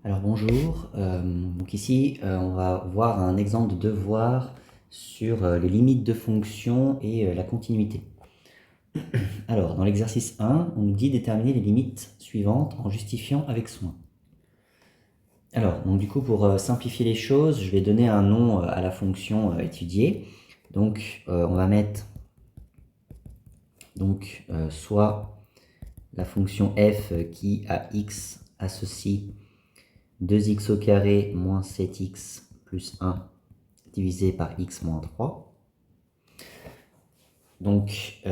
Alors bonjour, donc ici on va voir un exemple de devoir sur les limites de fonctions et la continuité. Alors dans l'exercice 1, on nous dit déterminer les limites suivantes en justifiant avec soin. Alors donc du coup pour simplifier les choses, je vais donner un nom à la fonction étudiée. Donc on va mettre soit la fonction f qui à x associe 2x au carré moins 7x plus 1 divisé par x moins 3. Donc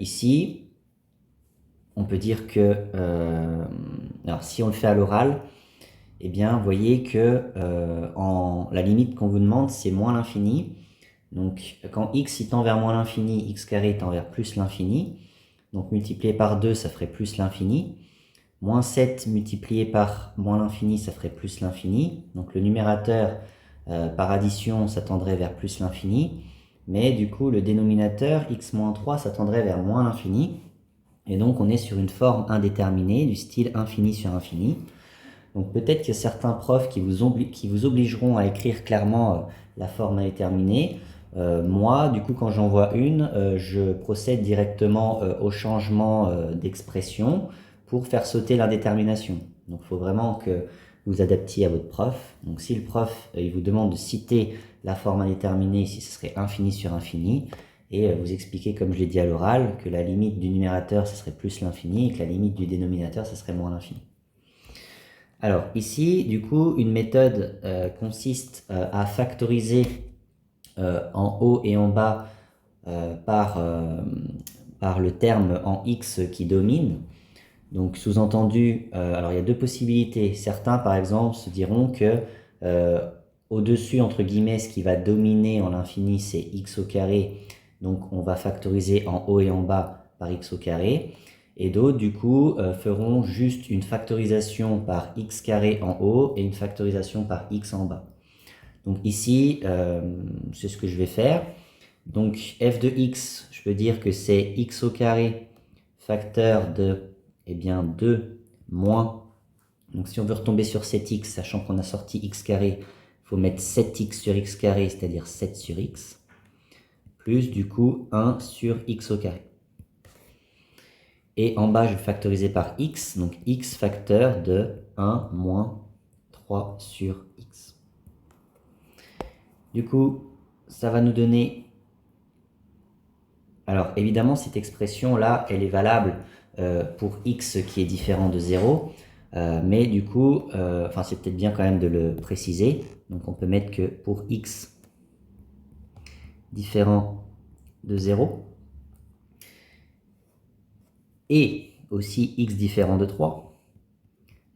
ici, on peut dire que, alors si on le fait à l'oral, eh bien, vous voyez que la limite qu'on vous demande, c'est moins l'infini. Donc quand x il tend vers moins l'infini, x carré tend vers plus l'infini. Donc multiplié par 2, ça ferait plus l'infini. Moins 7 multiplié par moins l'infini, ça ferait plus l'infini. Donc le numérateur, par addition, ça tendrait vers plus l'infini. Mais du coup, le dénominateur, x-3, ça tendrait vers moins l'infini. Et donc, on est sur une forme indéterminée, du style infini sur infini. Donc peut-être que certains profs qui vous obligeront à écrire clairement la forme indéterminée. Moi, du coup, quand j'en vois une, je procède directement au changement d'expression pour faire sauter l'indétermination. Donc il faut vraiment que vous adaptiez à votre prof. Donc si le prof il vous demande de citer la forme indéterminée, ici ce serait infini sur infini, et vous expliquez, comme je l'ai dit à l'oral, que la limite du numérateur ce serait plus l'infini et que la limite du dénominateur ce serait moins l'infini. Alors ici, du coup, une méthode consiste à factoriser en haut et en bas par le terme en x qui domine. Donc sous-entendu, alors il y a deux possibilités. Certains, par exemple, se diront que au-dessus, entre guillemets, ce qui va dominer en l'infini, c'est x au carré. Donc on va factoriser en haut et en bas par x au carré. Et d'autres, du coup, feront juste une factorisation par x carré en haut et une factorisation par x en bas. Donc ici, c'est ce que je vais faire. Donc f de x, je peux dire que c'est x au carré facteur de 2 moins. Donc si on veut retomber sur 7x, sachant qu'on a sorti x carré, il faut mettre 7x sur x carré, c'est-à-dire 7 sur x, plus du coup 1 sur x au carré. Et en bas, je vais factoriser par x, donc x facteur de 1 moins 3 sur x. Du coup, ça va nous donner... Alors évidemment, cette expression-là, elle est valable pour x qui est différent de 0. Mais du coup, c'est peut-être bien quand même de le préciser. Donc on peut mettre que pour x différent de 0, et aussi x différent de 3.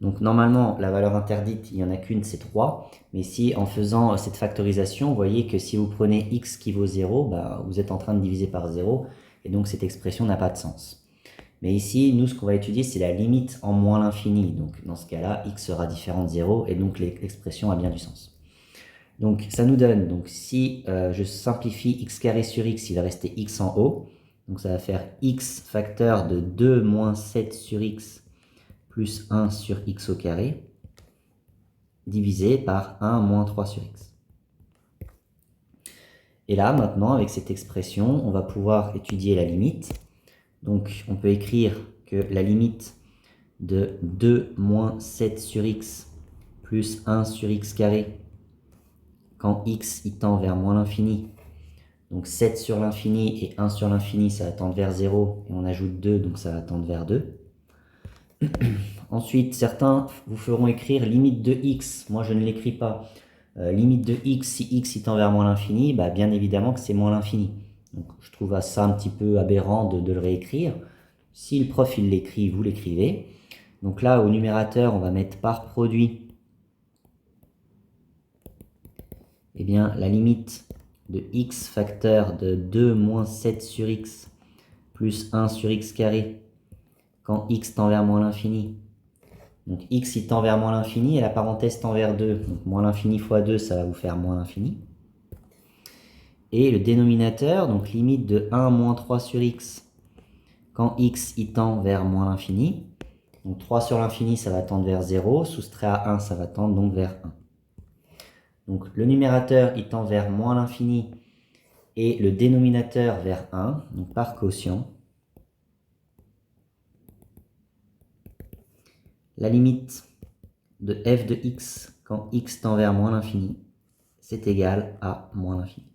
Donc normalement, la valeur interdite, il n'y en a qu'une, c'est 3. Mais si en faisant cette factorisation, vous voyez que si vous prenez x qui vaut 0, vous êtes en train de diviser par 0. Et donc cette expression n'a pas de sens. Mais ici, nous, ce qu'on va étudier, c'est la limite en moins l'infini. Donc dans ce cas-là, x sera différent de 0. Et donc l'expression a bien du sens. Donc ça nous donne, donc si je simplifie x carré sur x, il va rester x en haut. Donc ça va faire x facteur de 2 moins 7 sur x plus 1 sur x au carré, divisé par 1 moins 3 sur x. Et là, maintenant, avec cette expression, on va pouvoir étudier la limite. Donc on peut écrire que la limite de 2 moins 7 sur x plus 1 sur x carré, quand x il tend vers moins l'infini, donc 7 sur l'infini et 1 sur l'infini, ça va tendre vers 0, et on ajoute 2, donc ça va tendre vers 2. Ensuite, certains vous feront écrire limite de x, moi je ne l'écris pas. Limite de x, si x il tend vers moins l'infini, bien évidemment que c'est moins l'infini. Donc je trouve ça un petit peu aberrant de le réécrire. Si le prof il l'écrit, vous l'écrivez. Donc là, au numérateur, on va mettre par produit la limite de x facteur de 2 moins 7 sur x plus 1 sur x carré quand x tend vers moins l'infini. Donc x il tend vers moins l'infini et la parenthèse tend vers 2. Donc moins l'infini fois 2, ça va vous faire moins l'infini. Et le dénominateur, donc limite de 1 moins 3 sur x quand x il tend vers moins l'infini. Donc 3 sur l'infini, ça va tendre vers 0. Soustrait à 1, ça va tendre donc vers 1. Donc le numérateur, il tend vers moins l'infini et le dénominateur vers 1, donc par quotient. La limite de f de x quand x tend vers moins l'infini, c'est égal à moins l'infini.